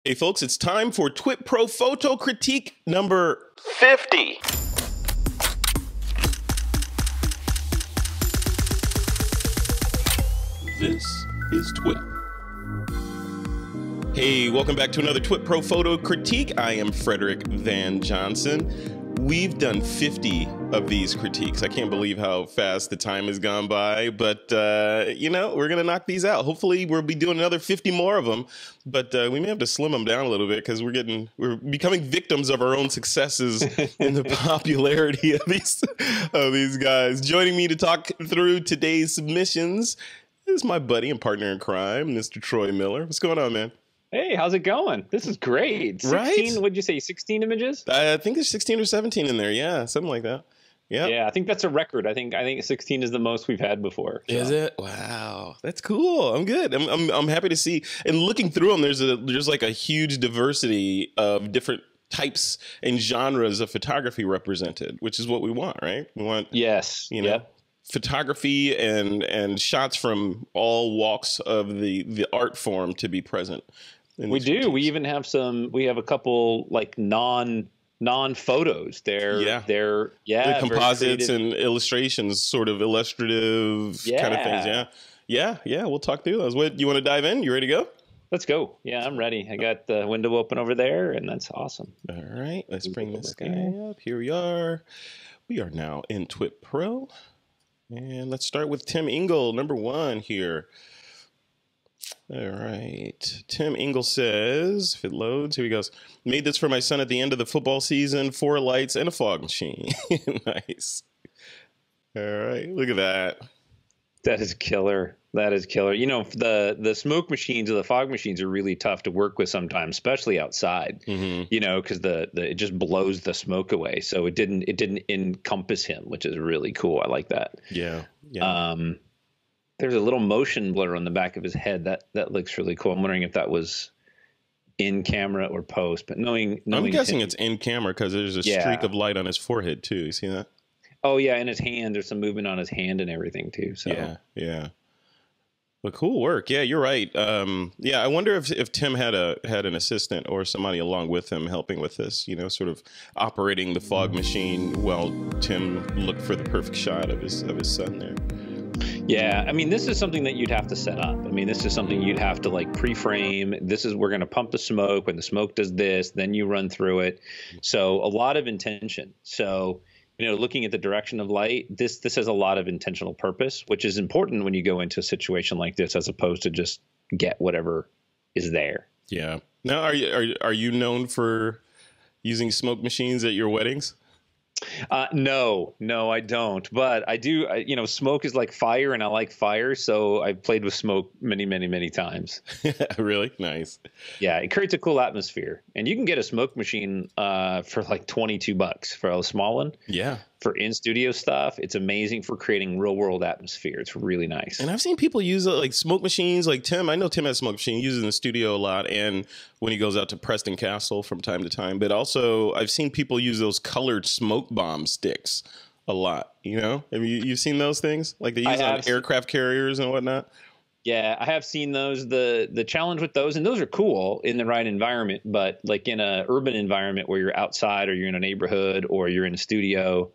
Hey folks, it's time for TWiP PRO Photo Critique number 50. This is TWiP. Hey, welcome back to another TWiP PRO Photo Critique. I am Frederick Van Johnson. We've done 50 of these critiques. I can't believe how fast the time has gone by, but you know, we're gonna knock these out. Hopefully we'll be doing another 50 more of them, but we may have to slim them down a little bit because we're becoming victims of our own successes in the popularity of these guys. Joining me to talk through today's submissions is my buddy and partner in crime, Mr. Troy Miller. What's going on, man? Hey, how's it going? This is great. 16, right? What'd you say, 16 images? I think there's 16 or 17 in there. Yeah, something like that. Yeah. Yeah, I think that's a record. I think 16 is the most we've had before. So. Is it? Wow, that's cool. I'm good. I'm happy to see. And looking through them, there's like a huge diversity of different types and genres of photography represented, which is what we want, right? We want, yes, you know, yep. photography and shots from all walks of the art form to be present. We do. Critiques. We even have we have a couple like non photos. They're composites and illustrations, sort of illustrative kind of things. Yeah. We'll talk through those. What, you want to dive in? You ready to go? Let's go. Yeah, I'm ready. I got the window open over there, and that's awesome. All right, let's bring this guy up. Here we are. We are now in TWiP PRO. And let's start with Tim Engle, number 1 here. All right. Tim Engle says, if it loads, here he goes. Made this for my son at the end of the football season, 4 lights and a fog machine. Nice. All right. Look at that. That is killer. That is killer. You know, the smoke machines or the fog machines are really tough to work with sometimes, especially outside, you know, because it just blows the smoke away. So it didn't encompass him, which is really cool. I like that. Yeah. There's a little motion blur on the back of his head. That looks really cool. I'm wondering if that was in camera or post, but knowing I'm guessing it's in camera because there's a streak of light on his forehead too. You see that? Oh yeah. And his hand, there's some movement on his hand and everything too. So yeah. Well, cool work. Yeah, you're right. Yeah, I wonder if Tim had an assistant or somebody along with him helping with this, you know, sort of operating the fog machine while Tim looked for the perfect shot of his son there. Yeah, I mean, this is something that you'd have to set up. I mean, this is something you'd have to like pre-frame. We're going to pump the smoke. When the smoke does this, then you run through it. So a lot of intention. So, you know, looking at the direction of light, this has a lot of intentional purpose, which is important when you go into a situation like this, as opposed to just get whatever is there. Yeah. Now, are you known for using smoke machines at your weddings? No, I don't. But I do. You know, smoke is like fire, and I like fire, so I've played with smoke many times. Really? Nice. Yeah, it creates a cool atmosphere, and you can get a smoke machine for like $22 for a small one. Yeah. For in-studio stuff, it's amazing for creating real-world atmosphere. It's really nice. And I've seen people use like smoke machines, like Tim. I know Tim has a smoke machine. He uses it in the studio a lot, and when he goes out to Preston Castle from time to time. But also, I've seen people use those colored smoke bomb sticks a lot. You know, have you've seen those things? Like they use on aircraft carriers and whatnot. Yeah, I have seen those. The challenge with those, and those are cool in the right environment, but like in an urban environment where you're outside or you're in a neighborhood or you're in a studio,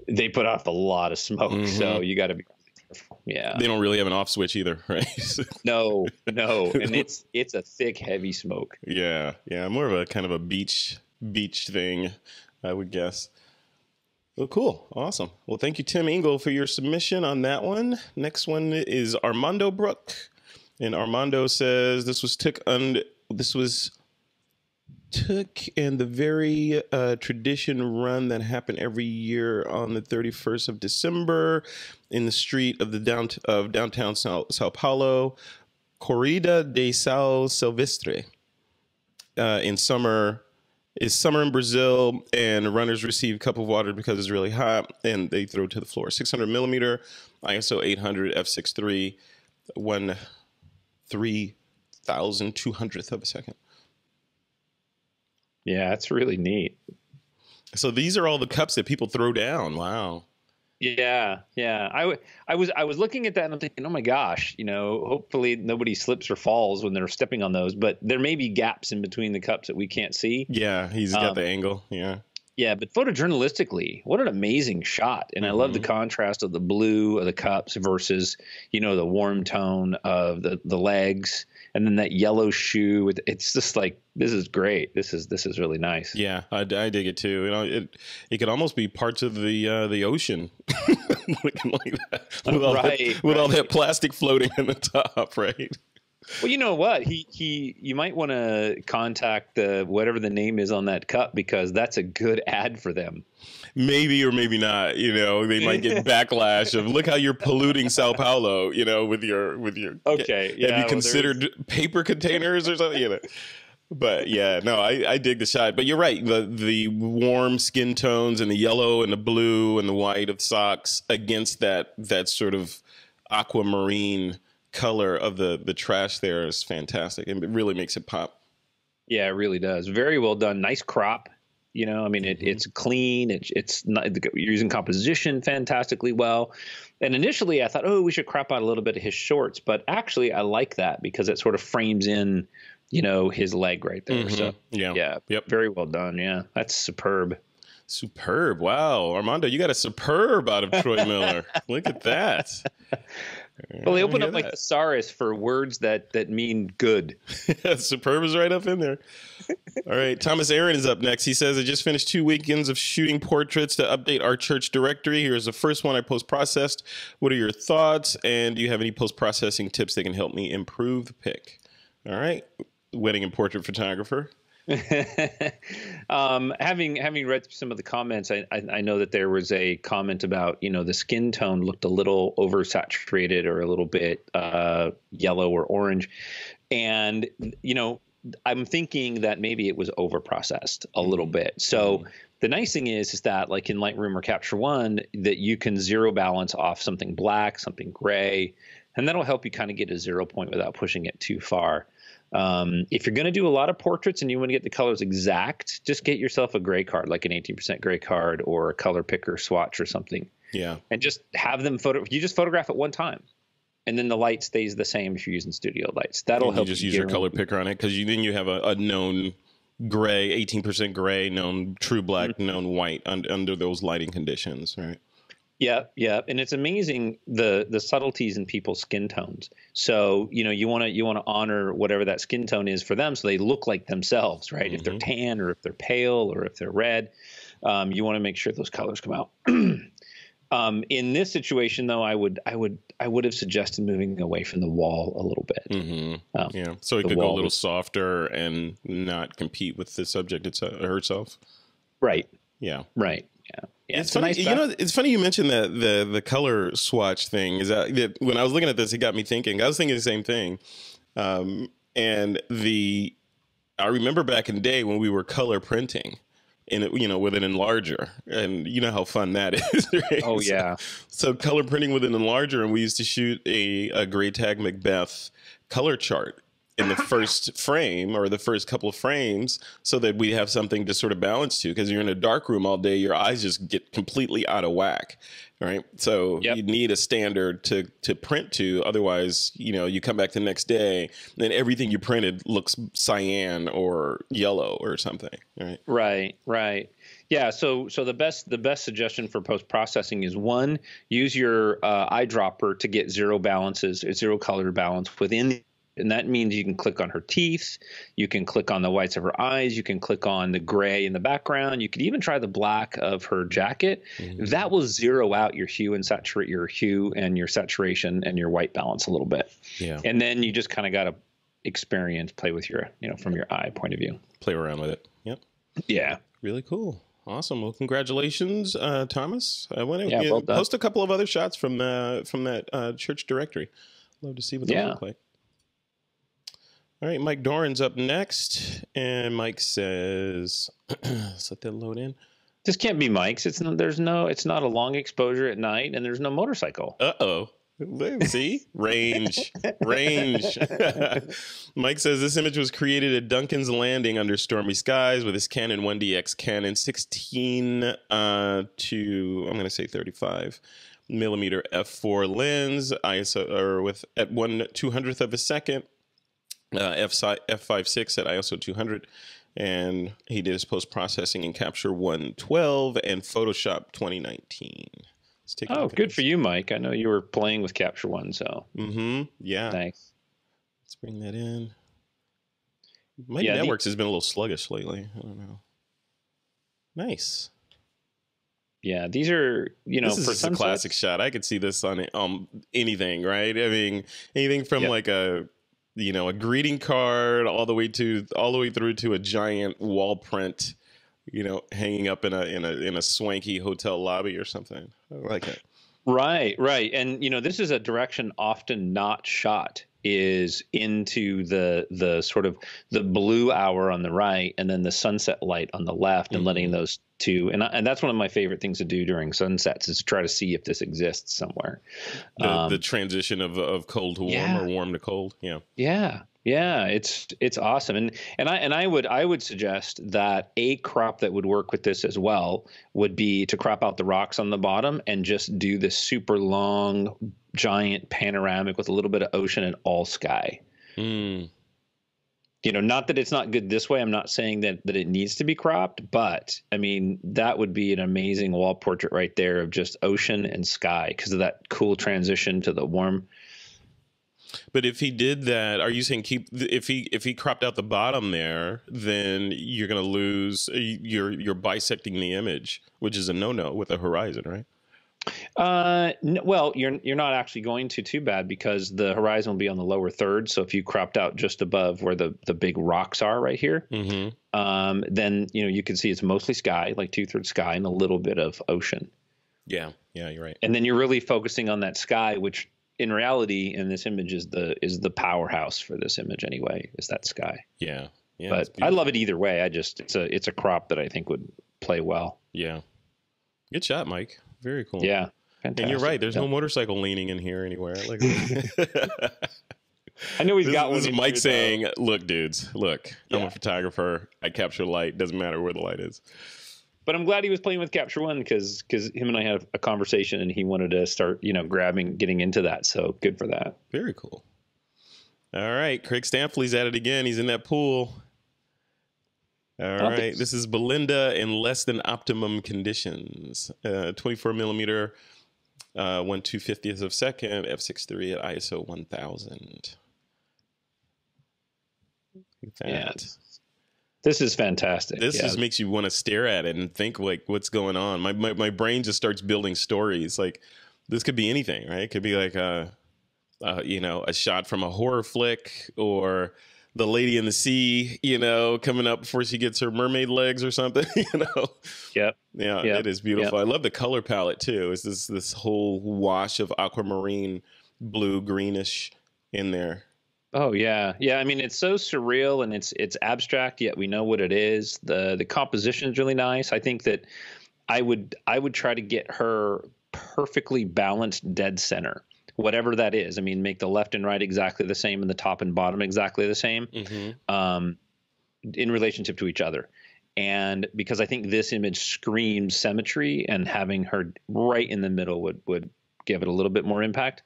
they put off a lot of smoke. So you got to be careful. Yeah. They don't really have an off switch either, right? No. And it's a thick, heavy smoke. Yeah. More of a kind of a beach thing, I would guess. Well, cool. Awesome. Well, thank you, Tim Engle, for your submission on that one. Next one is Armando Bruck. And Armando says this was took in the very tradition run that happened every year on the 31st of December in the street of downtown Sao Paulo, Corrida de São Silvestre. In summer in Brazil, and runners receive a cup of water because it's really hot, and they throw it to the floor. 600 millimeter, ISO 800 f6.3, 1/3200th of a second. Yeah, that's really neat. So these are all the cups that people throw down. Wow. Yeah, yeah. I was looking at that and I'm thinking, oh my gosh, hopefully nobody slips or falls when they're stepping on those. But there may be gaps in between the cups that we can't see. Yeah, he's got the angle. Yeah. Yeah, but photojournalistically, what an amazing shot. And I love the contrast of the blue of the cups versus, the warm tone of the legs, and then that yellow shoe. It's just like, this is great. This is really nice. Yeah, I dig it too. It could almost be parts of the ocean, looking like that, with all that plastic floating in the top, right? Well, you know what? You might want to contact whatever the name is on that cup, because that's a good ad for them. Maybe or maybe not. They might get backlash of, look how you're polluting Sao Paulo. with your. Okay. Yeah. Have you considered paper containers or something? But yeah, no, I dig the shot. But you're right. The warm skin tones and the yellow and the blue and the white of socks against that sort of aquamarine color of the trash there is fantastic, and it really makes it pop. Yeah, it really does. Very well done. Nice crop. It's clean. It's not, you're using composition fantastically well. And initially I thought, oh, we should crop out a little bit of his shorts, but actually I like that because it sort of frames in, his leg right there. So yeah, very well done. Yeah, that's superb. Superb. Wow, Armando, you got a superb out of Troy Miller. Look at that. Well, they open up like thesaurus for words that mean good. Superb is right up in there. All right. Thomas Aaron is up next. He says, I just finished 2 weekends of shooting portraits to update our church directory. Here's the first one I post-processed. What are your thoughts? And do you have any post-processing tips that can help me improve the pic? All right. Wedding and portrait photographer. Having read some of the comments, I know that there was a comment about, the skin tone looked a little oversaturated or a little bit yellow or orange. And, I'm thinking that maybe it was overprocessed a little bit. So the nice thing is that like in Lightroom or Capture One, that you can zero balance off something black, something gray, and that'll help you kind of get a 0 point without pushing it too far. If you're going to do a lot of portraits and you want to get the colors exact, just get yourself a gray card, like an 18% gray card or a color picker swatch or something. Yeah. And just have them you just photograph it one time. And then the light stays the same if you're using studio lights. That'll help you just use your color picker on it, because then you have a known gray, 18% gray, known true black, known white under those lighting conditions, right? Yeah, yeah, and it's amazing the subtleties in people's skin tones. So you want to honor whatever that skin tone is for them, so they look like themselves, right? If they're tan or if they're pale or if they're red, you want to make sure those colors come out. In this situation, though, I would have suggested moving away from the wall a little bit. Yeah, so it could go a little softer and not compete with the subject herself. Right. Yeah. Right. Yeah. Yeah, it's funny. Nice it's funny you mentioned that the color swatch thing. Is that when I was looking at this, it got me thinking. I was thinking the same thing. And I remember back in the day when we were color printing, with an enlarger, and you know how fun that is, right? Oh yeah. So color printing with an enlarger, and we used to shoot a Gray Tag Macbeth color chart in the first frame or the first couple of frames, so that we have something to sort of balance to, because you're in a dark room all day, your eyes just get completely out of whack, right? So you need a standard to print to, otherwise, you come back the next day and everything you printed looks cyan or yellow or something, right? Right. Yeah, so the best suggestion for post-processing is, one, use your eyedropper to get zero color balance within. And that means you can click on her teeth, you can click on the whites of her eyes, you can click on the gray in the background, you could even try the black of her jacket. That will zero out your hue and saturate your hue and your saturation and your white balance a little bit. Yeah. And then you just kind of got to play with your, from your eye point of view. Play around with it. Yep. Yeah. Really cool. Awesome. Well, congratulations, Thomas. I want to post a couple of other shots from that church directory. Love to see what those look like. All right, Mike Doran's up next, and Mike says, let's let that load in. This can't be Mike's. It's not a long exposure at night, and there's no motorcycle. Uh-oh. See? Range. Mike says this image was created at Duncan's Landing under stormy skies with his Canon 1DX Canon 16 to, I'm going to say 35 millimeter f4 lens, ISO, or with at 1/200th of a second, f5.6 at ISO 200. And he did his post-processing in Capture 112 and Photoshop 2019. Oh, good for you, Mike. I know you were playing with Capture One, so. Yeah. Thanks. Let's bring that in. My networks has been a little sluggish lately. I don't know. Nice. Yeah, these are, you know, this is for just a classic shot. I could see this on anything, right? I mean, anything from like a, you know, a greeting card all the way through to a giant wall print, you know, hanging up in a swanky hotel lobby or something. I like it. Right. And, you know, this is a direction often not shot, is into the sort of the blue hour on the right and then the sunset light on the left, and letting those two. And that's one of my favorite things to do during sunsets, is to try to see if this exists somewhere. The transition of cold to warm or warm to cold. Yeah, it's awesome, and I would suggest that a crop that would work with this as well would be to crop out the rocks on the bottom and just do this super long, giant panoramic with a little bit of ocean and all sky. You know, not that it's not good this way. I'm not saying that it needs to be cropped, but I mean, that would be an amazing wall portrait right there of just ocean and sky because of that cool transition to the warm. But if he did that, are you saying if he cropped out the bottom there, then you're going to lose, you're bisecting the image, which is a no-no with a horizon, right? Well, you're not actually going to too bad, because the horizon will be on the lower third. So if you cropped out just above where the big rocks are right here, then, you know, you can see it's mostly sky, like 2/3 sky and a little bit of ocean. Yeah, you're right. And then you're really focusing on that sky, which in reality in this image is the powerhouse for this image anyway, is that sky. Yeah. But I love it either way. It's a crop that I think would play well. Yeah. Good shot, Mike. Very cool. Yeah. Fantastic. And you're right. There's no motorcycle leaning in here anywhere. Like, I know he's got one. This is Mike saying, look, dudes, look, I'm a photographer. I capture light. Doesn't matter where the light is. But I'm glad he was playing with Capture One, because him and I had a conversation and he wanted to start, you know, getting into that. So good for that. Very cool. All right. Craig Stampfli's at it again. He's in that pool. All right. This is Belinda in less than optimum conditions. 24 millimeter, 1/250th of a second, f6.3 at ISO 1000. Yeah. This is fantastic. This just makes you want to stare at it and think, like, what's going on? My brain just starts building stories. Like, this could be anything, right? It could be like a shot from a horror flick, or the lady in the sea, you know, coming up before she gets her mermaid legs or something, you know? Yeah, it is beautiful. I love the color palette too. It's this whole wash of aquamarine, blue, greenish in there. Oh yeah. I mean, it's so surreal and it's abstract, yet we know what it is. The composition is really nice. I think that I would try to get her perfectly balanced dead center, whatever that is. I mean, make the left and right exactly the same and the top and bottom exactly the same, in relationship to each other. And because I think this image screams symmetry, and having her right in the middle would give it a little bit more impact.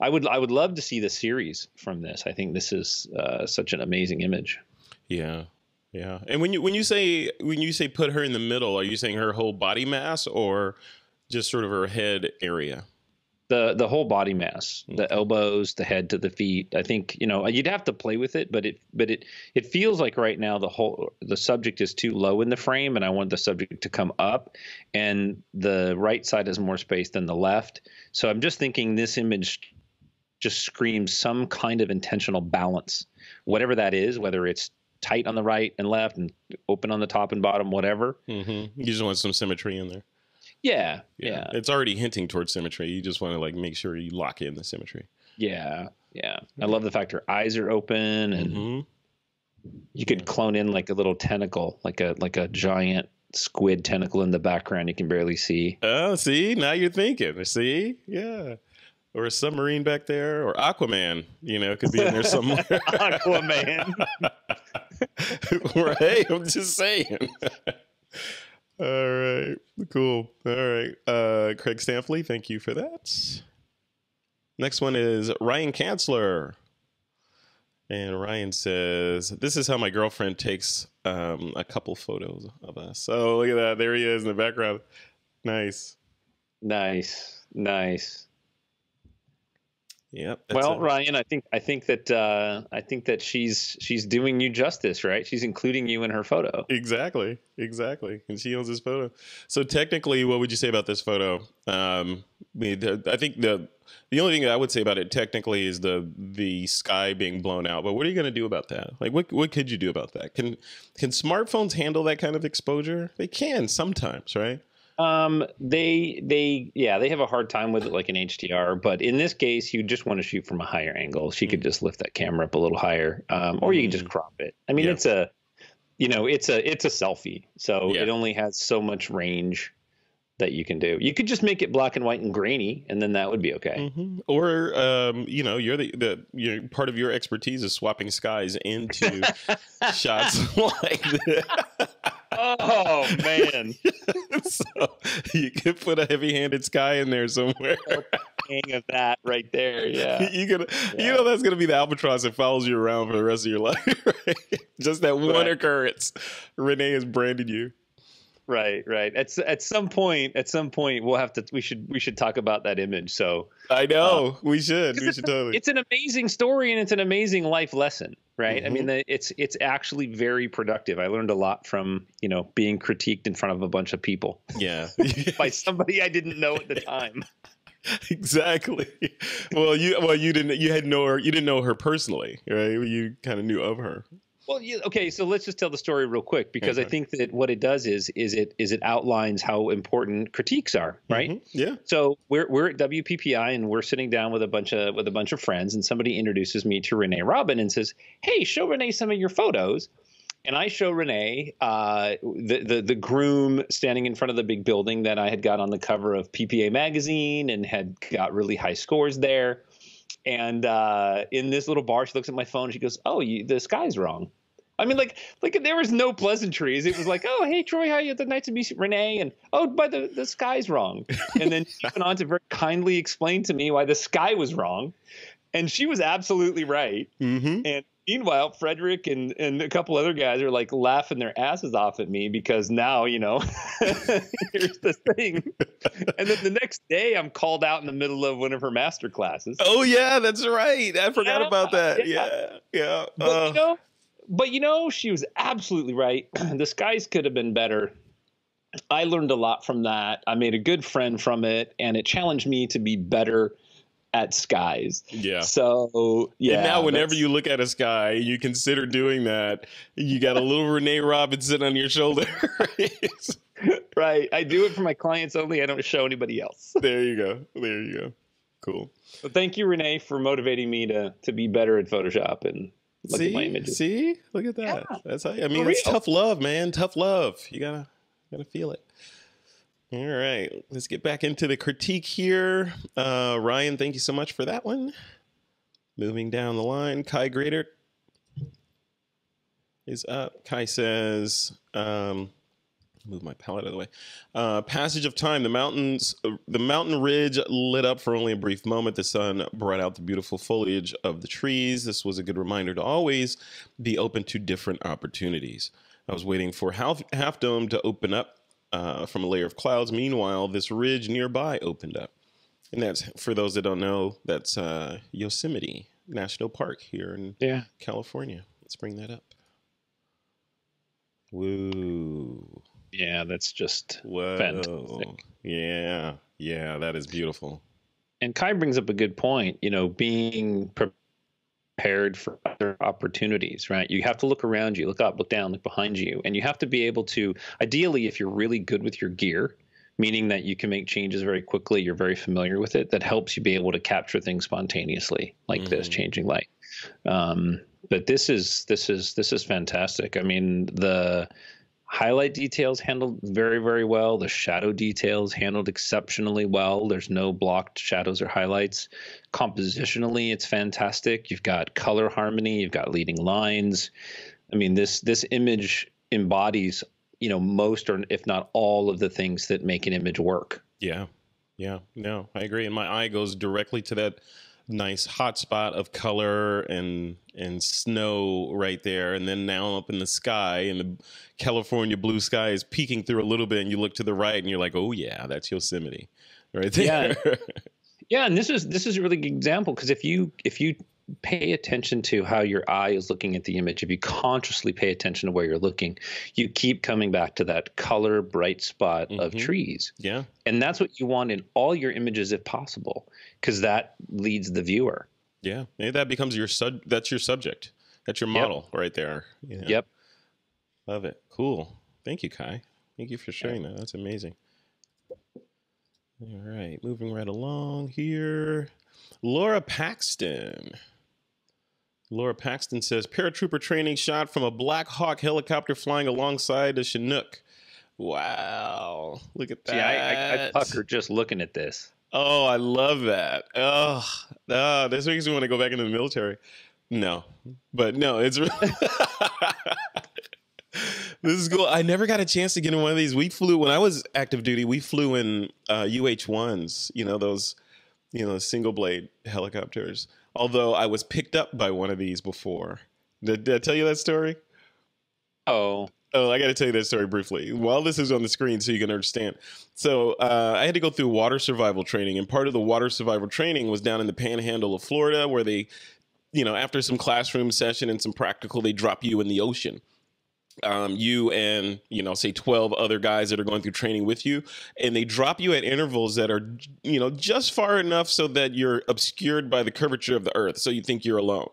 I would love to see the series from this. I think this is such an amazing image. Yeah. And when you say put her in the middle, are you saying her whole body mass or just sort of her head area? The whole body mass, the elbows, the head to the feet. I think, you know, you'd have to play with it, but it feels like right now the subject is too low in the frame, and I want the subject to come up, and the right side has more space than the left. So I'm just thinking this image just screams some kind of intentional balance, whatever that is, whether it's tight on the right and left and open on the top and bottom, whatever. You just want some symmetry in there. Yeah. It's already hinting towards symmetry. You just want to like make sure you lock in the symmetry. Yeah. I love the fact her eyes are open, and you could clone in like a little tentacle, like a giant squid tentacle in the background you can barely see. Oh, see, now you're thinking. See, yeah. or a submarine back there, or Aquaman, you know, could be in there somewhere. Aquaman. Right? I'm just saying. All right. Cool. All right. Craig Stampfli, thank you for that. Next one is Ryan Cansler. And Ryan says, this is how my girlfriend takes a couple photos of us. Oh, look at that. There he is in the background. Nice. Nice. Yep. Well, Ryan, I think that she's doing you justice, right? She's including you in her photo. Exactly. And she owns this photo. So technically, what would you say about this photo? I think the only thing I would say about it technically is the sky being blown out. But what are you going to do about that? Like, what could you do about that? Can smartphones handle that kind of exposure? They can sometimes, right? They have a hard time with it, like an HDR, but in this case, you just want to shoot from a higher angle. She could just lift that camera up a little higher, or you can just crop it. I mean, it's a selfie, so it only has so much range that you can do. You could just make it black and white and grainy, and then that would be okay. Or you're part of your expertise is swapping skies into shots like this. Oh man! So you could put a heavy-handed sky in there somewhere. Hang of that right there, yeah. You know that's gonna be the albatross that follows you around for the rest of your life. Right? Just that one occurrence. Renee has branded you. Right. At some point, we should talk about that image. So I know we should totally. It's an amazing story and it's an amazing life lesson, right? I mean, it's actually very productive. I learned a lot from being critiqued in front of a bunch of people. Yeah, by somebody I didn't know at the time. Exactly. Well, you didn't know her personally, right? You kind of knew of her. Well, okay, so let's just tell the story real quick, because I think that what it does is it outlines how important critiques are, right? Yeah. So we're at WPPI and we're sitting down with a bunch of friends, and somebody introduces me to Renee Robin and says, "Hey, show Renee some of your photos." And I show Renee the groom standing in front of the big building that I had got on the cover of PPA magazine and had got really high scores there. And in this little bar, she looks at my phone. And she goes, "Oh, the sky's wrong." I mean, like there was no pleasantries. It was like, "Oh, hey, Troy, how you? Nice to meet you, Renee." And but the sky's wrong. And then she went on to very kindly explain to me why the sky was wrong, and she was absolutely right. And meanwhile, Frederick and a couple other guys are like laughing their asses off at me because now, here's the thing. And then the next day I'm called out in the middle of one of her master classes. Oh, yeah, that's right. I forgot about that. Yeah. But she was absolutely right. The skies could have been better. I learned a lot from that. I made a good friend from it, and it challenged me to be better at skies. Yeah. So yeah. And now whenever you look at a sky, you consider doing that, you got a little Renee Robin sitting on your shoulder. Right. I do it for my clients only. I don't show anybody else. There you go. Cool. Well, thank you, Renee, for motivating me to be better at Photoshop and look at my images. See? Look at that. Yeah. That's how it's tough love, man. Tough love. You gotta feel it. All right, let's get back into the critique here. Ryan, thank you so much for that one. Moving down the line, Kai Gradert is up. Kai says, move my palette out of the way. Passage of time, the mountain ridge lit up for only a brief moment. The sun brought out the beautiful foliage of the trees. This was a good reminder to always be open to different opportunities. I was waiting for Half Dome to open up from a layer of clouds. Meanwhile, this ridge nearby opened up. And that's, for those that don't know, that's Yosemite National Park here in California. Let's bring that up. Woo. Yeah, that's just fantastic. Yeah, that is beautiful. And Kai brings up a good point, being prepared for other opportunities, right? You have to look around you, look up, look down, look behind you, and you have to be able to, ideally, if you're really good with your gear, meaning that you can make changes very quickly, you're very familiar with it, that helps you be able to capture things spontaneously, like this changing light. But this is fantastic. I mean, the Highlight details handled very, very well. The shadow details handled exceptionally well. There's no blocked shadows or highlights. Compositionally, it's fantastic. You've got color harmony. You've got leading lines. I mean, this image embodies, most or if not all of the things that make an image work. Yeah. Yeah. No, I agree. And my eye goes directly to that nice hot spot of color and snow right there, and then now up in the sky, and the California blue sky is peeking through a little bit, and you look to the right and you're like, oh yeah, that's Yosemite right there. Yeah, and this is a really good example, because if you pay attention to how your eye is looking at the image, if you consciously pay attention to where you're looking, you keep coming back to that color bright spot of trees. Yeah. And that's what you want in all your images if possible, because that leads the viewer. Yeah. Maybe that becomes that's your subject. That's your model right there. Yeah. Yep. Love it. Cool. Thank you, Kai. Thank you for sharing that. That's amazing. All right. Moving right along here. Laura Paxton says, paratrooper training shot from a Black Hawk helicopter flying alongside a Chinook. Wow. Look at that. See, I pucker just looking at this. Oh, I love that. Oh, this makes me want to go back into the military. No, but no, it's really this is cool. I never got a chance to get in one of these. We flew, when I was active duty, we flew in UH-1s, those, single blade helicopters. Although I was picked up by one of these before. Did I tell you that story? Oh, I got to tell you that story briefly while this is on the screen so you can understand. So I had to go through water survival training, and part of the water survival training was down in the panhandle of Florida, where they, after some classroom session and some practical, they drop you in the ocean. You and, say 12 other guys that are going through training with you, and they drop you at intervals that are, just far enough so that you're obscured by the curvature of the earth. So you think you're alone.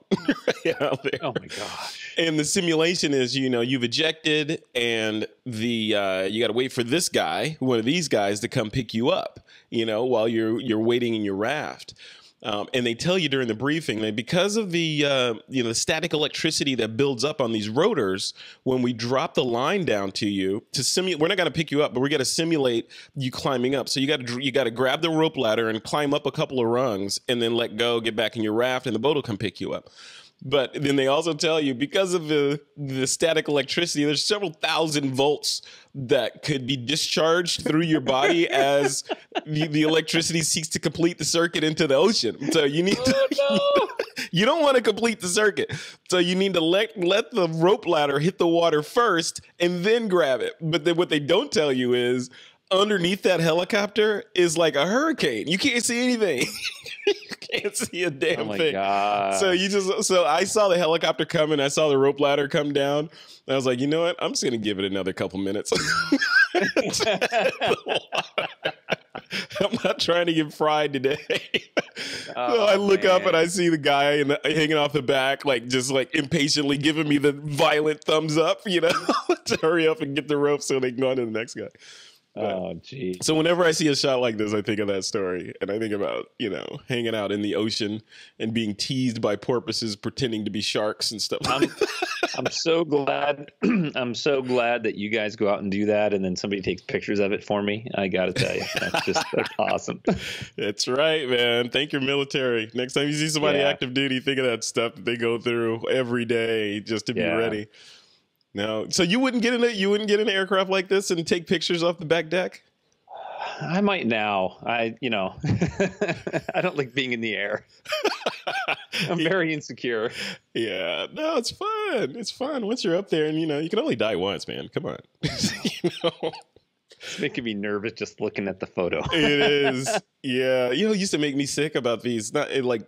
Out there. Oh my gosh. And the simulation is, you've ejected, and you got to wait for this guy, one of these guys, to come pick you up, while you're waiting in your raft. And they tell you during the briefing that because of the the static electricity that builds up on these rotors, when we drop the line down to you to simulate, we're not going to pick you up, but we're going to simulate you climbing up. So you got to grab the rope ladder and climb up a couple of rungs, and then let go, get back in your raft, and the boat will come pick you up. But then they also tell you, because of the static electricity, there's several thousand volts that could be discharged through your body as the electricity seeks to complete the circuit into the ocean. So you need you don't want to complete the circuit. So you need to let the rope ladder hit the water first and then grab it. But then what they don't tell you is underneath that helicopter is like a hurricane. You can't see anything. You can't see a damn thing. Oh my God. So I saw the helicopter coming. I saw the rope ladder come down. And I was like, you know what? I'm just going to give it another couple minutes. I'm not trying to get fried today. So I look up and I see the guy hanging off the back, just impatiently giving me the violent thumbs up, to hurry up and get the rope so they can go on to the next guy. Oh, geez. So whenever I see a shot like this, I think of that story, and I think about, hanging out in the ocean and being teased by porpoises pretending to be sharks and stuff like that. I'm so glad. I'm so glad that you guys go out and do that, and then somebody takes pictures of it for me. I got to tell you, that's awesome. That's right, man. Thank your military. Next time you see somebody active duty, think of that stuff that they go through every day just to be ready. No, so you wouldn't get in an aircraft like this and take pictures off the back deck? I might now. I don't like being in the air. I'm very insecure. Yeah, no, it's fun. It's fun once you're up there, and you can only die once, man. Come on. It's making me nervous just looking at the photo. It is. Yeah, it used to make me sick about these. Not like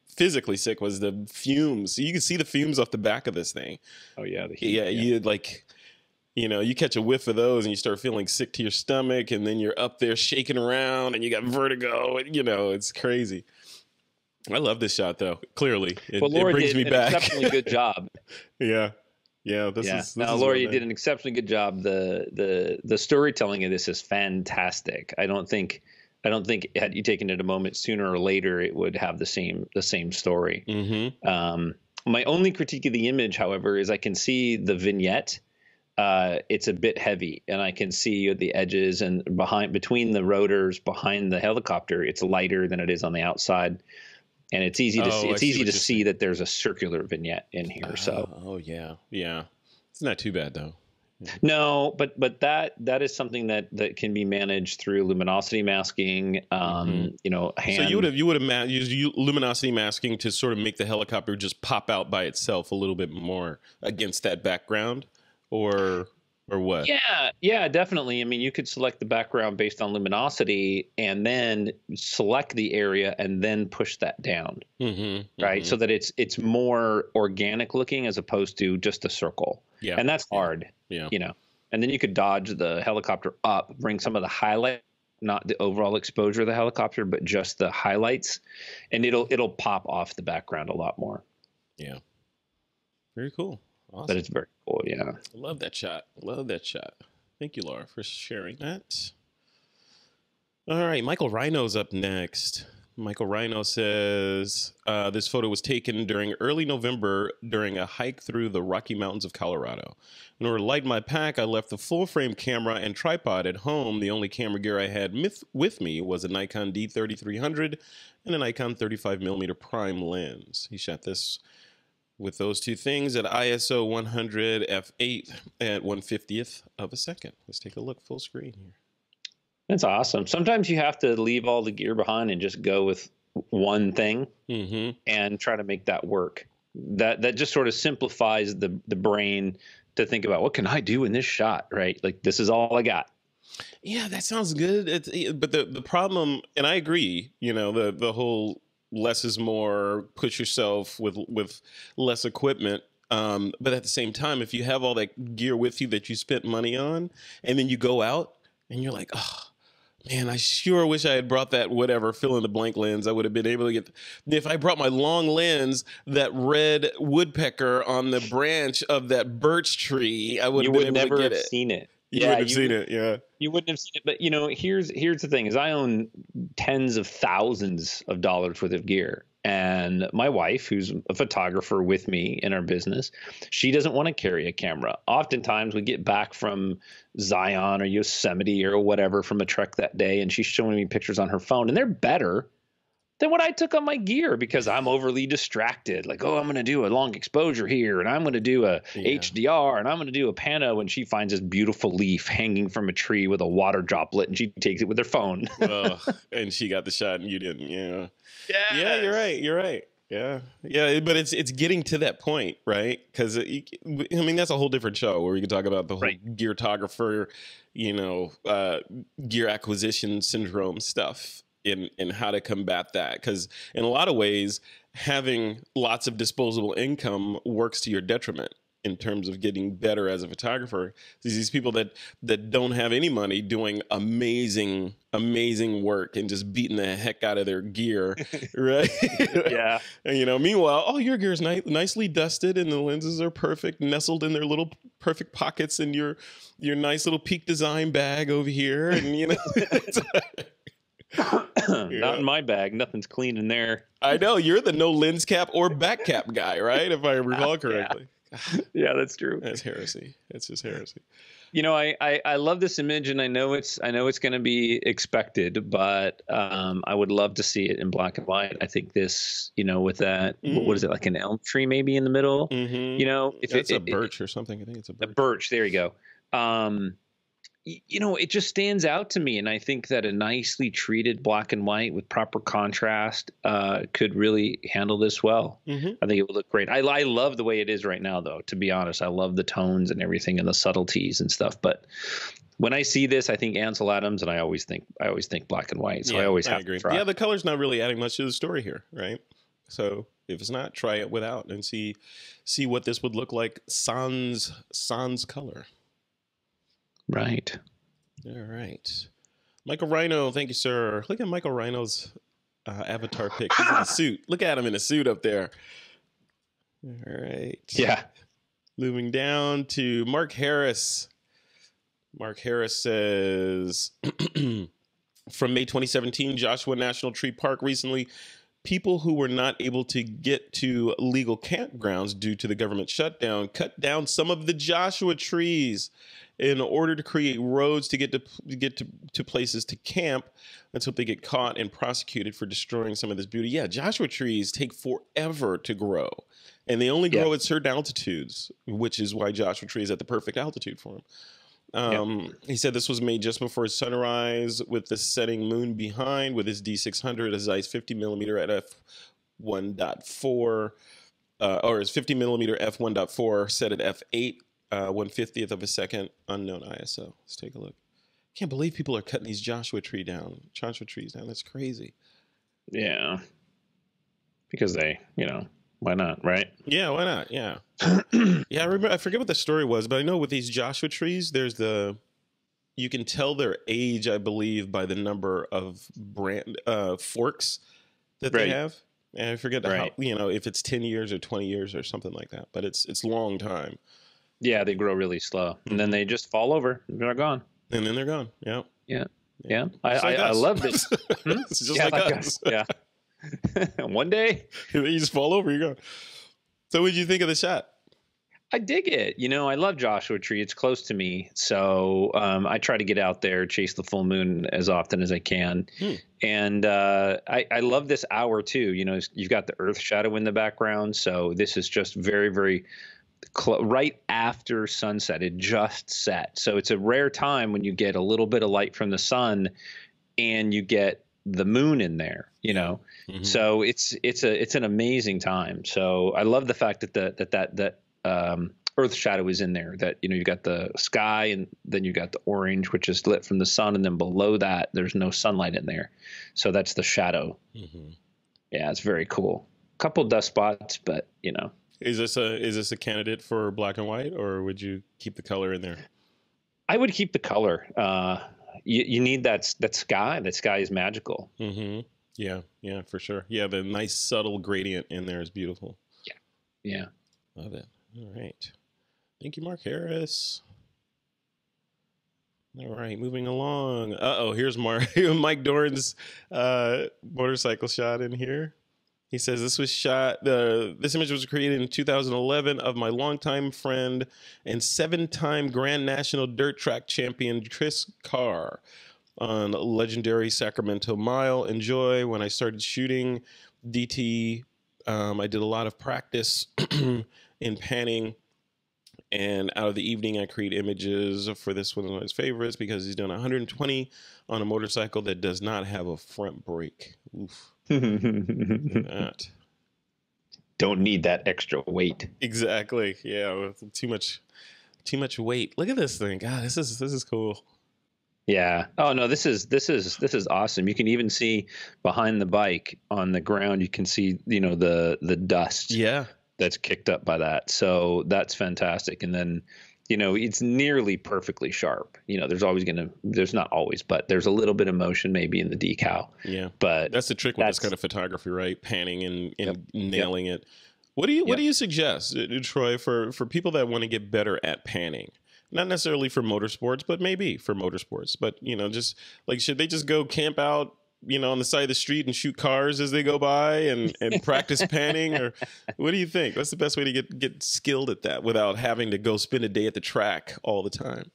physically sick was the fumes. You can see the fumes off the back of this thing. Oh yeah, the heat. Yeah, you catch a whiff of those and you start feeling sick to your stomach, and then you're up there shaking around and you got vertigo, and it's crazy. I love this shot though. Clearly, it brings me back. Exceptionally good job. Yeah. Laura, you did an exceptionally good job. The storytelling of this is fantastic. I don't think had you taken it a moment sooner or later, it would have the same story. Mm-hmm. My only critique of the image, however, is I can see the vignette it's a bit heavy, and I can see the edges and between the rotors behind the helicopter, it's lighter than it is on the outside. And it's easy to see. It's easy to see that there's a circular vignette in here. Oh yeah, yeah. It's not too bad though. No, but that is something that can be managed through luminosity masking. You know, So you would have used luminosity masking to sort of make the helicopter just pop out by itself a little bit more against that background, or what? Yeah, definitely. I mean, you could select the background based on luminosity and then select the area and then push that down, right? So that it's more organic looking as opposed to just a circle. Yeah, and that's hard. Yeah, you know. And then you could dodge the helicopter up, bring some of the highlight, not the overall exposure of the helicopter, but just the highlights, and it'll pop off the background a lot more. Yeah, very cool. Awesome. But it's very cool, yeah. I love that shot. Love that shot. Thank you, Laura, for sharing that. All right, Michael Ryno's up next. Michael Ryno says, this photo was taken during early November during a hike through the Rocky Mountains of Colorado. In order to light my pack, I left the full-frame camera and tripod at home. The only camera gear I had with me was a Nikon D3300 and a Nikon 35mm prime lens. He shot this with those two things at ISO 100 f8 at 1/50th of a second. Let's take a look full screen here. That's awesome. Sometimes you have to leave all the gear behind and just go with one thing and try to make that work. That just sort of simplifies the brain to think about, what can I do in this shot, right? Like, this is all I got. Yeah, that sounds good. But the problem, and I agree, you know, the whole less is more, push yourself with less equipment. But at the same time, if you have all that gear with you that you spent money on, and then you go out and you're like, oh man, I sure wish I had brought that whatever fill in the blank lens. I would have been able to get, if I brought my long lens, that red woodpecker on the branch of that birch tree, I would have been able to get it. Seen it. You would have seen it, yeah. You wouldn't have seen it. But, you know, here's the thing is I own tens of thousands of dollars worth of gear. And my wife, who's a photographer with me in our business, she doesn't want to carry a camera. Oftentimes we get back from Zion or Yosemite or whatever from a trek that day, and she's showing me pictures on her phone, and they're better than what I took on my gear because I'm overly distracted. Like, oh, I'm going to do a long exposure here, and I'm going to do a HDR, and I'm going to do a pano. And she finds this beautiful leaf hanging from a tree with a water droplet, and she takes it with her phone. And she got the shot, and you didn't. Yeah. Yeah, you're right. You're right. Yeah. Yeah. But it's getting to that point, right? Because, I mean, that's a whole different show where we can talk about the whole geartographer, you know, gear acquisition syndrome stuff. In how to combat that, because in a lot of ways, having lots of disposable income works to your detriment in terms of getting better as a photographer. These people that don't have any money doing amazing work and just beating the heck out of their gear, right? Yeah. And, you know, meanwhile, oh, your gear is nicely dusted and the lenses are perfect, nestled in their little perfect pockets in your nice little Peak Design bag over here, and you know. Not in my bag. Nothing's clean in there. I know. You're the no lens cap or back cap guy, right? If I recall correctly. Yeah, that's true. That's heresy. That's just heresy. You know, I love this image, and I know it's going to be expected, but I would love to see it in black and white. I think this, you know, with that, what is it, like an elm tree maybe in the middle? You know, if it's a birch or something. I think it's a birch. A birch. There you go. You know, it just stands out to me. And I think that a nicely treated black and white with proper contrast could really handle this well. I think it would look great. I love the way it is right now, though, to be honest. I love the tones and everything and the subtleties and stuff. But when I see this, I think Ansel Adams, and I always think black and white. So I always have to try. Yeah, the color's not really adding much to the story here, right? So if it's not, try it without and see what this would look like sans color. Right. All right. Michael Ryno, thank you, sir. Look at Michael Ryno's avatar pic. He's in a suit. Look at him in a suit up there. All right. Yeah. Moving down to Mark Harris. Mark Harris says, from May 2017, Joshua National Tree Park recently people who were not able to get to legal campgrounds due to the government shutdown cut down some of the Joshua trees in order to create roads to get to places to camp. Let's hope they get caught and prosecuted for destroying some of this beauty. Yeah, Joshua trees take forever to grow, and they only grow at certain altitudes, which is why Joshua tree is at the perfect altitude for them. He said this was made just before sunrise with the setting moon behind, with his D600, a Zeiss 50 millimeter at f1.4, or his 50 millimeter f1.4 set at f8, 1/50th of a second, unknown ISO. Let's take a look. Can't believe people are cutting these Joshua trees down. That's crazy. Yeah. Because they, why not, right? Yeah, why not? Yeah. Yeah, I forget what the story was, but I know with these Joshua trees, you can tell their age, I believe, by the number of forks that they have. And I forget how, if it's 10 years or 20 years or something like that, but it's a long time. Yeah, they grow really slow, and then they just fall over. They're gone. And then they're gone. Yeah. Yeah. Yeah. I love this. It's just like us. Yeah. One day you just fall over, you're gone. So what did you think of the shot? I dig it. I love Joshua Tree. It's close to me. So I try to get out there, chase the full moon as often as I can. And I love this hour too. You've got the earth shadow in the background. So this is just very, very right after sunset. It just set. So it's a rare time when you get a little bit of light from the sun and you get the moon in there, So it's an amazing time. So I love the fact that earth shadow is in there, that, you've got the sky and then you got the orange, which is lit from the sun. And then below that, there's no sunlight in there. So that's the shadow. Yeah, it's very cool. Couple dust spots, but Is this a candidate for black and white, or would you keep the color in there? I would keep the color. You need that sky. That sky is magical. Yeah, for sure. Yeah, the nice subtle gradient in there is beautiful. Yeah. Love it. All right. Thank you, Mark Harris. All right, moving along. Here's Mike Doran's motorcycle shot in here. He says this was shot. This image was created in 2011 of my longtime friend and 7-time Grand National Dirt Track champion Chris Carr on legendary Sacramento Mile. Enjoy. When I started shooting DT, I did a lot of practice in panning. And out of the evening, I create images for this one of his favorites because he's doing 120 on a motorcycle that does not have a front brake. Oof. That. Don't need that extra weight. Exactly. Yeah, too much weight. Look at this thing. God, this is cool. Yeah. Oh no, this is awesome. You can even see behind the bike on the ground. You can see the dust. Yeah. That's kicked up by that. So that's fantastic. And then, it's nearly perfectly sharp. There's not always, but there's a little bit of motion maybe in the decal. Yeah. But that's the trick with this kind of photography, right? Panning and nailing it. What do you suggest, Troy, for people that want to get better at panning? Not necessarily for motorsports, but maybe for motorsports. But, just like, should they just go camp out, on the side of the street and shoot cars as they go by and practice panning? Or what do you think? What's the best way to get skilled at that without having to go spend a day at the track all the time?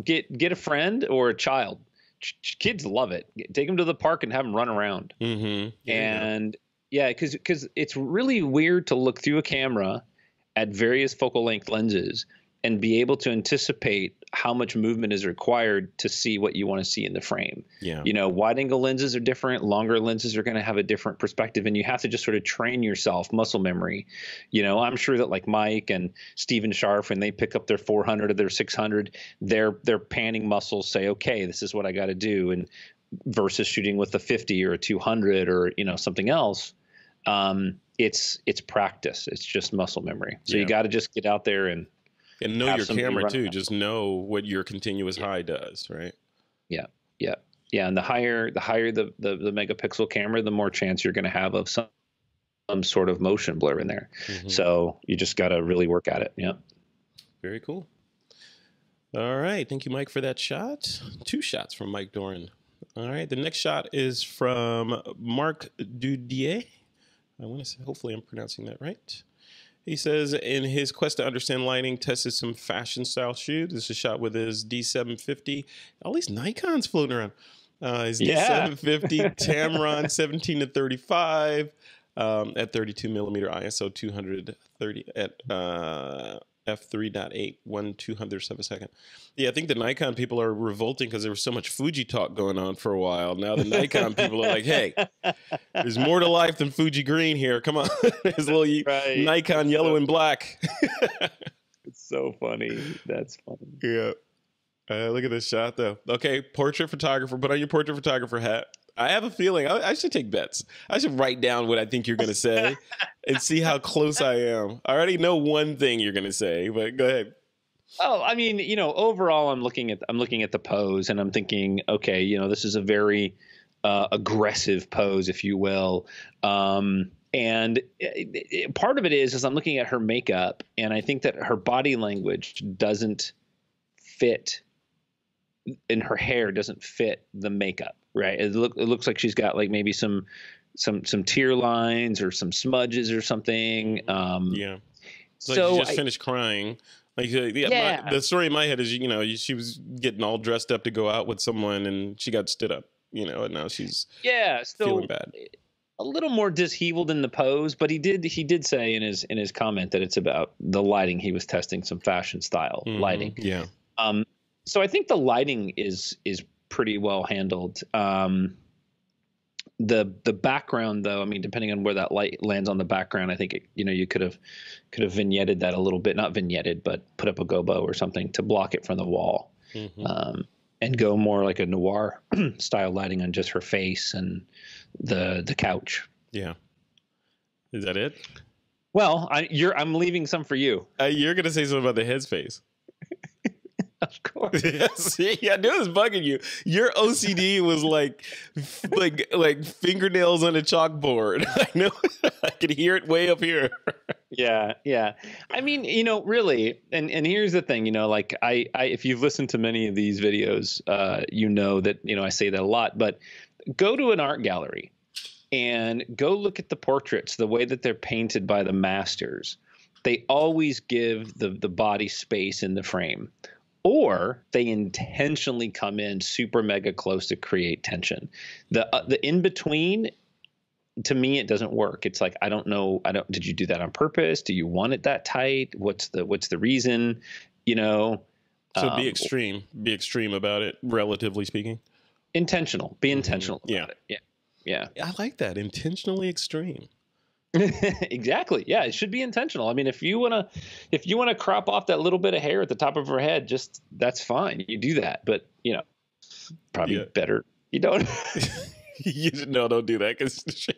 Get a friend or a child. Kids love it. Take them to the park and have them run around. And because it's really weird to look through a camera at various focal length lenses and be able to anticipate how much movement is required to see what you want to see in the frame. Yeah. Wide angle lenses are different. Longer lenses are going to have a different perspective, and you have to just sort of train yourself, muscle memory. I'm sure that like Mike and Steven Scharf, when they pick up their 400 or their 600, their panning muscles say, okay, this is what I got to do. And versus shooting with a 50 or a 200 or, something else, it's practice. It's just muscle memory. So you got to just get out there and know your camera too. Just know what your continuous high does, right? Yeah. And the higher the megapixel camera, the more chance you're going to have of some sort of motion blur in there. So you just got to really work at it. Yeah. Very cool. All right. Thank you, Mike, for that shot. 2 shots from Mike Doran. All right. The next shot is from Marc Doudiet. I want to say, hopefully I'm pronouncing that right. He says, in his quest to understand lighting, tested some fashion style shoes. This is a shot with his D750. All these Nikons floating around. His D750 Tamron 17 to 35 at 32 millimeter ISO 230 at f3.8, 1/200th of a second. Yeah, I think the Nikon people are revolting because there was so much Fuji talk going on for a while. Now the Nikon people are like, hey, there's more to life than Fuji green here. Come on. There's a little Nikon yellow and black. It's so funny. That's funny. Yeah. Look at this shot, though. Okay, portrait photographer. Put on your portrait photographer hat. I have a feeling I should take bets. I should write down what I think you're going to say and see how close I am. I already know one thing you're going to say, but go ahead. Oh, I mean, overall, I'm looking at the pose and I'm thinking, okay, this is a very aggressive pose, if you will. And part of it is I'm looking at her makeup, and I think that her body language doesn't fit, and her hair doesn't fit the makeup. Right. It looks like she's got like maybe some tear lines or some smudges or something. Yeah. It's like she just finished crying. Like, the story in my head is, she was getting all dressed up to go out with someone and she got stood up, and now she's feeling bad. A little more disheveled in the pose, but he did say in his comment that it's about the lighting. He was testing some fashion style lighting. Yeah. So I think the lighting is pretty well handled. The background, though, I mean, depending on where that light lands on the background, I think you could have vignetted that a little bit, not vignetted, but put up a gobo or something to block it from the wall, and go more like a noir style lighting on just her face and the couch. Yeah, is that it? Well, I'm leaving some for you. You're gonna say something about the head's face. Of course. See, I knew it was bugging you. Your OCD was like fingernails on a chalkboard. I know. I could hear it way up here. Yeah. I mean, really, and here's the thing, like I if you've listened to many of these videos, you know that, I say that a lot, but go to an art gallery and go look at the portraits, the way that they're painted by the masters. They always give the body space in the frame. Or they intentionally come in super mega close to create tension. The in between, to me, it doesn't work. It's like, I don't know. Did you do that on purpose? Do you want it that tight? What's the reason? So be extreme. Be extreme about it, relatively speaking. Intentional. Be intentional about it. Yeah. I like that. Intentionally extreme. Exactly. Yeah, it should be intentional. I mean, if you wanna crop off that little bit of hair at the top of her head, that's fine. You do that, but probably better you don't. Don't do that because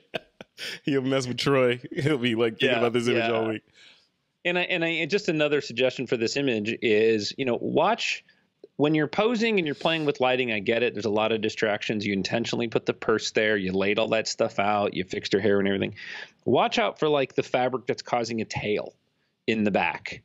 he'll mess with Troy. He'll be like thinking about this image all week. And I just another suggestion for this image is watch. When you're posing and you're playing with lighting, I get it. There's a lot of distractions. You intentionally put the purse there. You laid all that stuff out. You fixed her hair and everything. Watch out for like the fabric that's causing a tail in the back.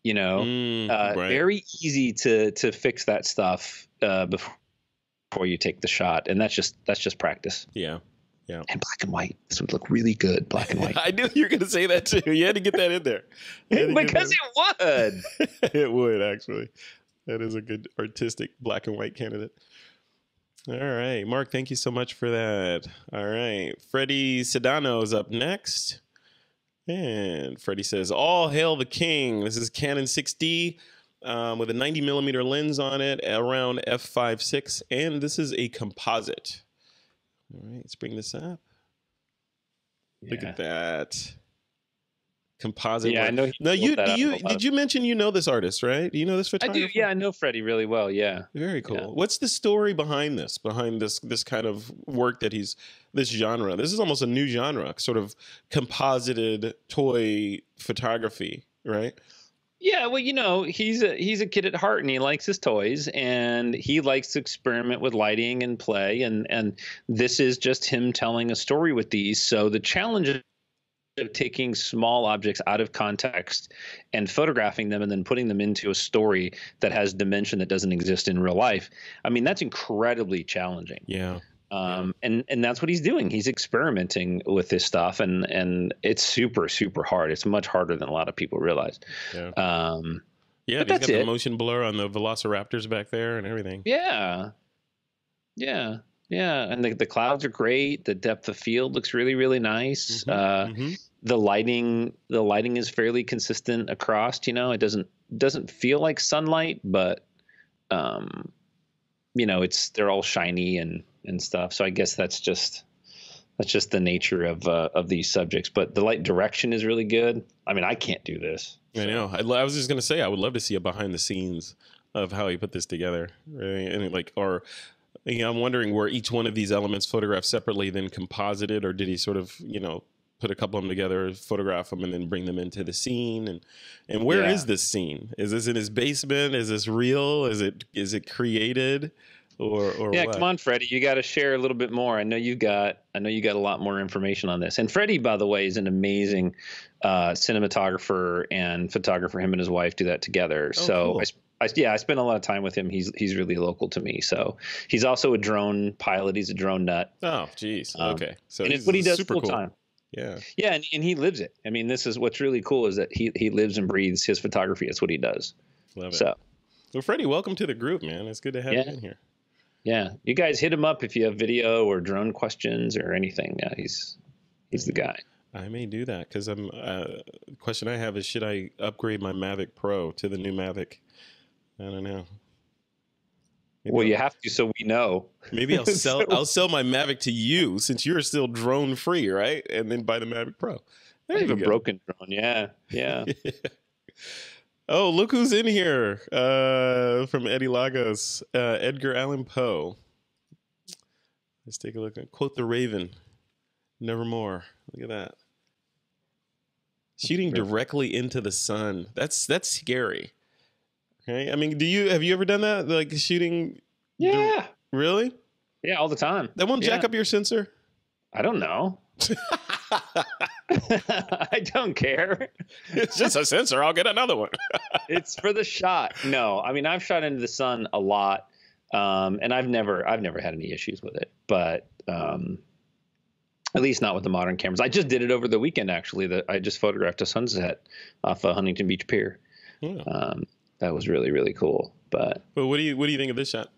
Right. Very easy to fix that stuff before you take the shot, and that's just practice. Yeah. And black and white. This would look really good, black and white. I knew you were going to say that too. You had to get that in there. Because it would. It would, actually. That is a good artistic black and white candidate. All right. Mark, thank you so much for that. All right. Fredy Sedano is up next. And Fredy says, all hail the king. This is Canon 6D with a 90 millimeter lens on it around f5.6. And this is a composite. All right. Let's bring this up. Look at that. Composite. Yeah, I know. Now, did you mention this artist, right? Do you know this photographer? I do. Yeah, I know Fredy really well. Yeah. Very cool. Yeah. What's the story behind this kind of work this genre? This is almost a new genre, sort of composited toy photography, right? Yeah, well, he's a kid at heart, and he likes his toys, and he likes to experiment with lighting and play, and this is just him telling a story with these. So the challenge of taking small objects out of context and photographing them and then putting them into a story that has dimension that doesn't exist in real life. I mean, that's incredibly challenging. Yeah. And that's what he's doing. He's experimenting with this stuff, and it's super, super hard. It's much harder than a lot of people realize. Yeah. Yeah, he's got the motion blur on the velociraptors back there and everything. Yeah. Yeah. Yeah. And the clouds are great. The depth of field looks really, really nice. The lighting is fairly consistent across, it doesn't feel like sunlight, but, they're all shiny and stuff. So I guess that's just the nature of these subjects, but the light direction is really good. I mean, I can't do this. So. I know. I was just going to say, I would love to see a behind the scenes of how he put this together. Right? And I'm wondering, were each one of these elements photographed separately, then composited, or did he sort of, put a couple of them together, photograph them, and then bring them into the scene? And where is this scene? Is this in his basement? Is this real? Is it created? Or yeah, what? Come on, Fredy, you got to share a little bit more. I know you got a lot more information on this. And Fredy, by the way, is an amazing cinematographer and photographer. Him and his wife do that together. Oh, so cool. I spend a lot of time with him. He's really local to me. So he's also a drone pilot. He's a drone nut. Oh, geez. Okay. So and it's what he does super full cool. time. Yeah. Yeah, and he lives it. I mean, this is what's really cool is that he lives and breathes his photography. It's what he does. Love it. So, well, Fredy, welcome to the group, man. It's good to have you in here. Yeah, you guys hit him up if you have video or drone questions or anything. Yeah, he's the guy. I may do that because the question I have is, should I upgrade my Mavic Pro to the new Mavic? I don't know. Well, you have to, so we know. Maybe I'll sell I'll sell my Mavic to you since you're still drone free, right? And then buy the Mavic Pro. I have a broken drone. Yeah. Oh, look who's in here from Eddie Lagos, Edgar Allan Poe. Let's take a look. Quote the Raven, nevermore. Look at that. Shooting directly into the sun. That's scary. Okay. I mean, have you ever done that? Like shooting? Yeah. Really? Yeah, all the time. That won't jack up your sensor? I don't know. I don't care. It's just a sensor. I'll get another one. It's for the shot. No, I mean, I've shot into the sun a lot, and I've never had any issues with it. But at least not with the modern cameras. I just did it over the weekend. Actually, I just photographed a sunset off of Huntington Beach Pier. Yeah. That was really, really cool. But what do you think of this shot?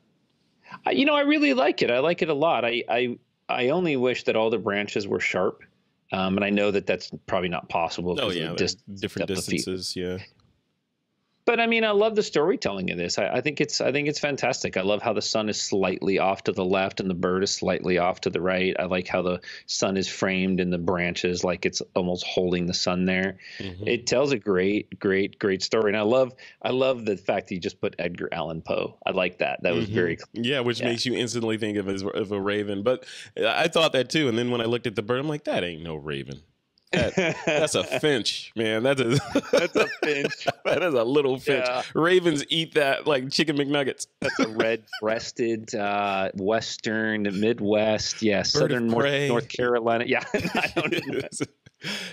I really like it. I like it a lot. I only wish that all the branches were sharp. And I know that that's probably not possible. Oh yeah, different distances. Yeah. But I mean, I love the storytelling of this. I think it's fantastic. I love how the sun is slightly off to the left and the bird is slightly off to the right. I like how the sun is framed in the branches, like it's almost holding the sun there. Mm-hmm. It tells a great, great, great story. And I love the fact that you just put Edgar Allan Poe. I like that. That was very cool. Yeah, which makes you instantly think of a raven. But I thought that too. And then when I looked at the bird, I'm like, that ain't no raven. That's a finch, man. That's a finch. That is a little finch. Yeah. Ravens eat that like chicken McNuggets. That's a red-breasted Western Midwest, Southern North Carolina. Yeah, I don't know.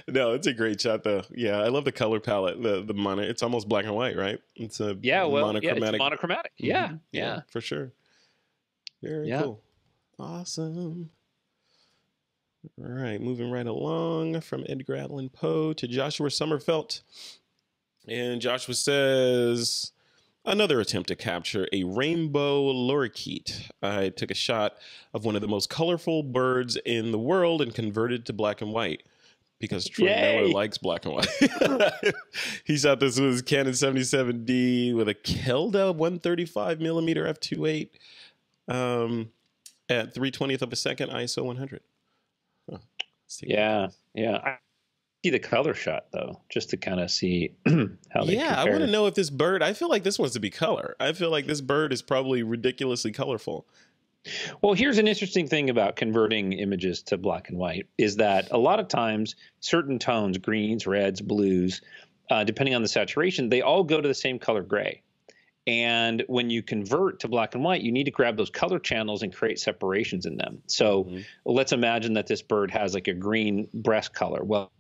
No, it's a great shot though. Yeah, I love the color palette. The mono. It's almost black and white, right? It's a monochromatic. It's monochromatic. Yeah, for sure. Very cool. Awesome. All right, moving right along from Edgar Allan Poe to Joshua Sommerfeldt. And Joshua says, another attempt to capture a rainbow lorikeet. I took a shot of one of the most colorful birds in the world and converted it to black and white because Troy Miller likes black and white. He shot this with his Canon 77D with a Kelda 135 millimeter f2.8 at 3/20th of a second ISO 100. Huh. Yeah. I see the color shot though, just to kind of see how they compare. I want to know if this bird, I feel like this wants to be color. I feel like this bird is probably ridiculously colorful. Well, here's an interesting thing about converting images to black and white is that a lot of times certain tones, greens, reds, blues, depending on the saturation, they all go to the same color gray. And when you convert to black and white, you need to grab those color channels and create separations in them. So let's imagine that this bird has like a green breast color. Well,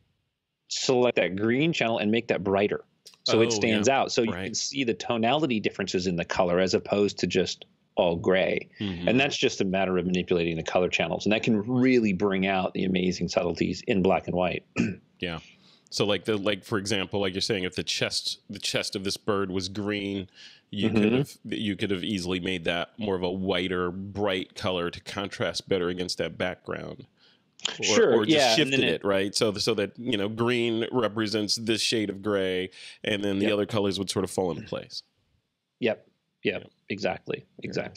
select that green channel and make that brighter. So it stands out. So you can see the tonality differences in the color as opposed to just all gray. And that's just a matter of manipulating the color channels. And that can really bring out the amazing subtleties in black and white. Yeah. So like for example, like you're saying, if the chest of this bird was green, you could have easily made that more of a whiter, bright color to contrast better against that background. Or just shifted it, right? So that, you know, green represents this shade of gray, and then the other colors would sort of fall into place. Yep. Exactly.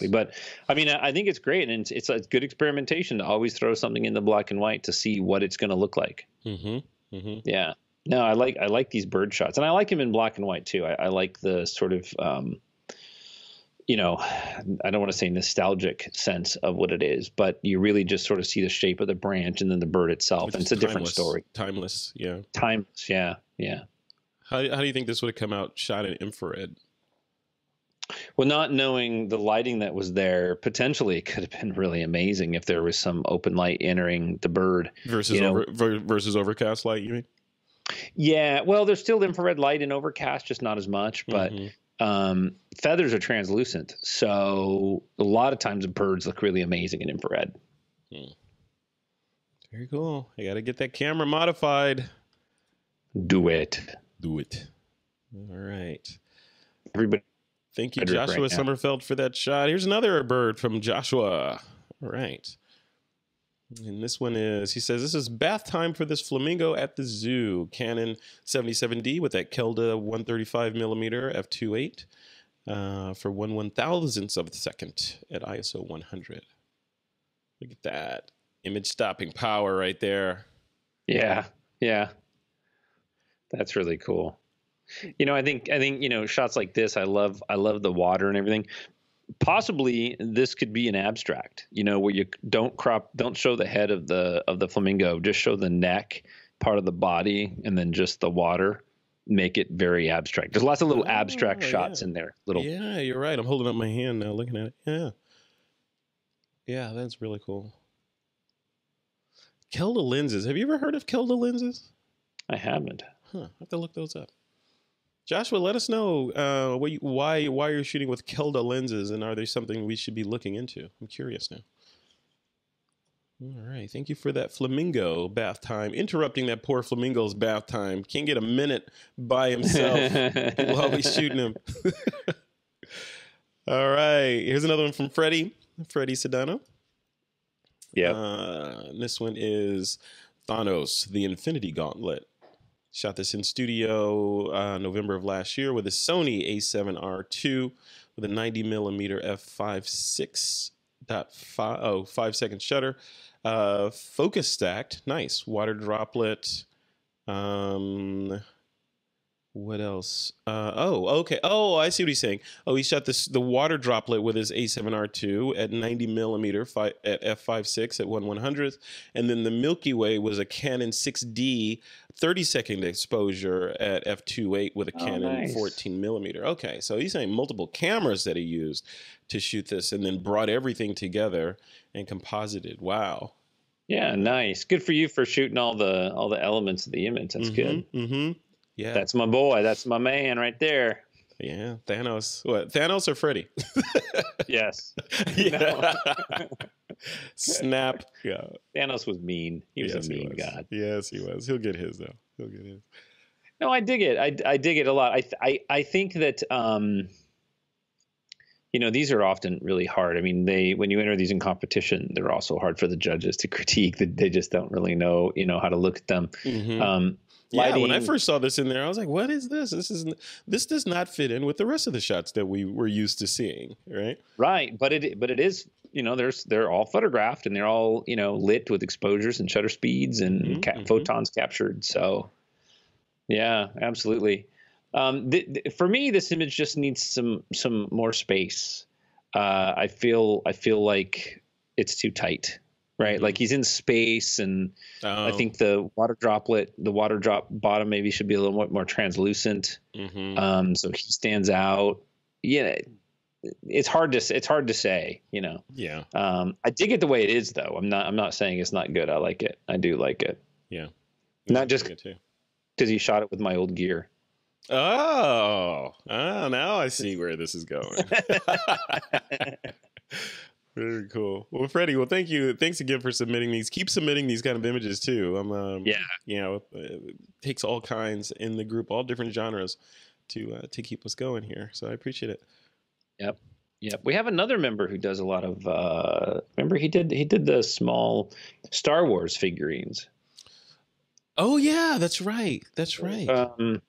But I mean, I think it's great, and it's a good experimentation to always throw something in the black and white to see what it's going to look like. Yeah. No, I like these bird shots, and I like them in black and white too. I like the sort of you know, I don't want to say nostalgic sense of what it is, but you really just sort of see the shape of the branch and then the bird itself. And it's a different story. Timeless. Yeah. Timeless. Yeah. How do you think this would have come out shot in infrared? Well, not knowing the lighting that was there, potentially it could have been really amazing if there was some open light entering the bird. Versus overcast light, you mean? Yeah. Well, there's still infrared light in overcast, just not as much, but feathers are translucent, so a lot of times the birds look really amazing in infrared. Very cool. I got to get that camera modified. Do it. All right. Everybody. Thank you, Joshua Sommerfeldt, for that shot. Here's another bird from Joshua. All right. And this one is, he says, this is bath time for this flamingo at the zoo. Canon 77D with that Kelda 135 millimeter f2.8 for 1/1000th of a second at ISO 100. Look at that image stopping power right there. Yeah. That's really cool. You know, I think you know, shots like this, I love the water and everything. Possibly this could be an abstract, you know, where you don't show the head of the flamingo, just show the neck, part of the body, and then just the water. Make it very abstract. There's lots of little abstract shots in there. Yeah, you're right. I'm holding up my hand now, looking at it. Yeah, that's really cool. Kelda lenses. Have you ever heard of Kelda lenses? I haven't. I have to look those up. Joshua, let us know why you're shooting with Kelda lenses, and are they something we should be looking into? I'm curious now. All right, thank you for that flamingo bath time. Interrupting that poor flamingo's bath time. Can't get a minute by himself while we're shooting him. All right, here's another one from Fredy Sedano. Yeah. This one is Thanos, the Infinity Gauntlet. Shot this in studio November of last year with a Sony A7R II with a 90 millimeter f5.6.5 5-second shutter. Focus stacked. Nice. Water droplet. What else? Okay. Oh, I see what he's saying. Oh, he shot the water droplet with his A7R II at 90 millimeter at f5.6 at 1/100th, and then the Milky Way was a Canon 6D 30-second exposure at f2.8 with a Canon 14 millimeter. Okay, so he's saying multiple cameras that he used to shoot this, and then brought everything together and composited. Wow. Yeah, nice. Good for you for shooting all the elements of the image. That's good. Yeah, that's my boy. That's my man right there. Yeah, Thanos. What? Thanos or Fredy? Yes. Yeah. Snap. Yeah. Thanos was mean. He was a mean god. Yes, he was. He'll get his though. He'll get his. No, I dig it. I dig it a lot. I think that you know, these are often really hard. I mean, when you enter these in competition, they're also hard for the judges to critique. That they just don't really know, you know, how to look at them. Yeah, when I first saw this in there, I was like, "What is this? This does not fit in with the rest of the shots that we were used to seeing." Right. Right, but it is, you know, they're all photographed and they're all, you know, lit with exposures and shutter speeds and photons captured. So, yeah, absolutely. For me, this image just needs some more space. I feel like it's too tight. Right, like he's in space, and I think the water drop bottom maybe should be a little more translucent. So he stands out. Yeah, it's hard to say. You know. Yeah. I dig it the way it is, though. I'm not saying it's not good. I like it. I do like it. Yeah. Not just because he shot it with my old gear. Oh, now I see where this is going. Very cool. Well, Fredy, well, thank you. Thanks again for submitting these. Keep submitting these kind of images too. It takes all kinds in the group, all different genres to keep us going here. So I appreciate it. Yep. We have another member who does a lot of, remember he did the small Star Wars figurines. Oh yeah, that's right. That's right. Can't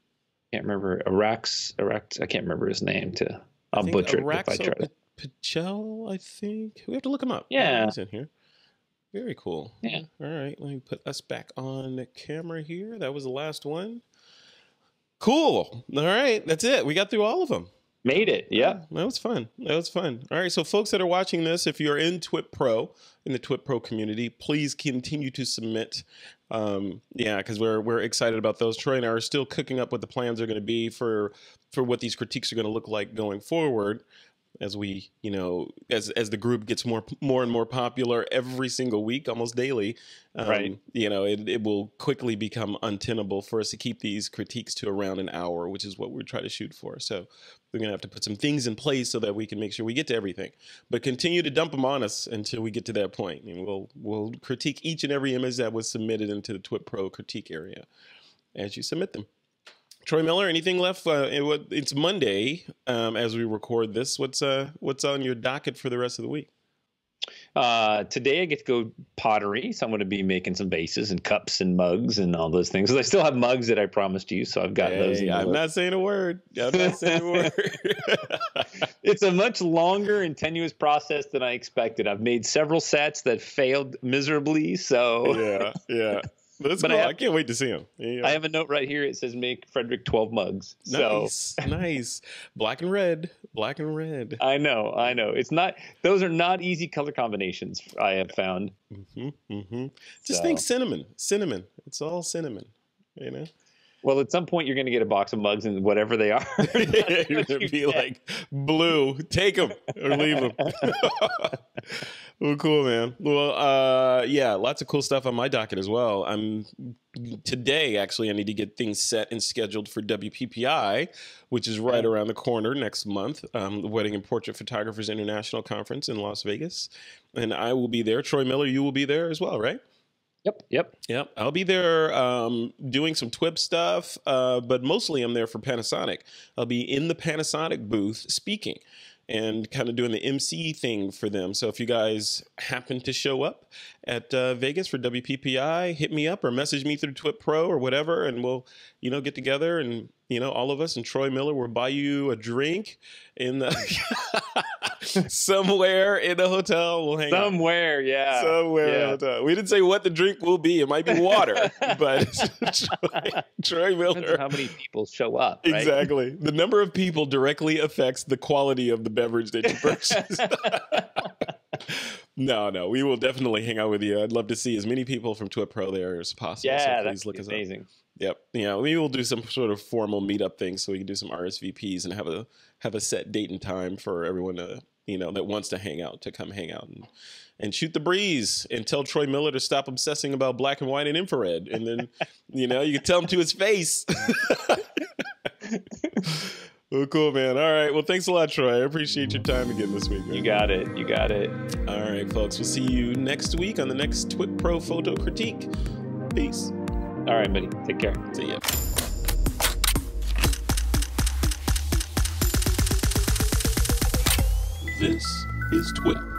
remember Arax. I can't remember his name. I'll butcher it if I try to. Pichel, I think. We have to look him up. Yeah. He's in here. Very cool. Yeah. All right. Let me put us back on the camera here. That was the last one. Cool. All right. That's it. We got through all of them. Made it. Yeah. That was fun. All right. So folks that are watching this, if you're in TWiP Pro, in the TWiP Pro community, please continue to submit. Because we're excited about those. Troy and I are still cooking up what the plans are going to be for what these critiques are going to look like going forward. As we, as the group gets more and more popular every single week, almost daily, right. It will quickly become untenable for us to keep these critiques to around an hour, which is what we're trying to shoot for. So we're going to have to put some things in place so that we can make sure we get to everything. But continue to dump them on us until we get to that point. And we'll critique each and every image that was submitted into the TWiP Pro critique area as you submit them. Troy Miller, anything left? It's Monday as we record this. What's on your docket for the rest of the week? Today I get to go pottery, so I'm going to be making some vases and cups and mugs and all those things. I still have mugs that I promised you, so I've got those. I'm not saying a word. It's a much longer and tenuous process than I expected. I've made several sets that failed miserably. So yeah. That's cool. I can't wait to see them. Yeah. I have a note right here. It says make Frederick 12 mugs. Nice. Black and red. I know. It's not, those are not easy color combinations, I have found. Just think cinnamon. It's all cinnamon, Well, at some point you're going to get a box of mugs and whatever they are. You're going to be like, blue, take them or leave them. Well, cool, man. Well, lots of cool stuff on my docket as well. Today, actually, I need to get things set and scheduled for WPPI, which is right around the corner next month, the Wedding and Portrait Photographers International Conference in Las Vegas. And I will be there. Troy Miller, you will be there as well, right? Yep. I'll be there doing some TWiP stuff, but mostly I'm there for Panasonic. I'll be in the Panasonic booth speaking and kind of doing the MC thing for them. So if you guys happen to show up at Vegas for WPPI, hit me up or message me through TWiP Pro or whatever, and we'll, get together and, all of us and Troy Miller will buy you a drink in the somewhere in the hotel. We'll hang out. Somewhere in the hotel. We didn't say what the drink will be. It might be water, but Troy Miller. Depends on how many people show up, right? Exactly. The number of people directly affects the quality of the beverage that you purchase. No, we will definitely hang out with you. I'd love to see as many people from TWiP Pro there as possible. Yeah, so that's amazing. Yep. We will do some sort of formal meetup thing so we can do some RSVPs and have a set date and time for everyone to, that wants to hang out to come hang out and shoot the breeze and tell Troy Miller to stop obsessing about black and white and infrared. And then, you can tell him to his face. Well, cool, man. All right. Well, thanks a lot, Troy. I appreciate your time again this week, man. You got it. All right, folks. We'll see you next week on the next TWiP Pro Photo Critique. Peace. All right, buddy. Take care. See ya. This is TWiP.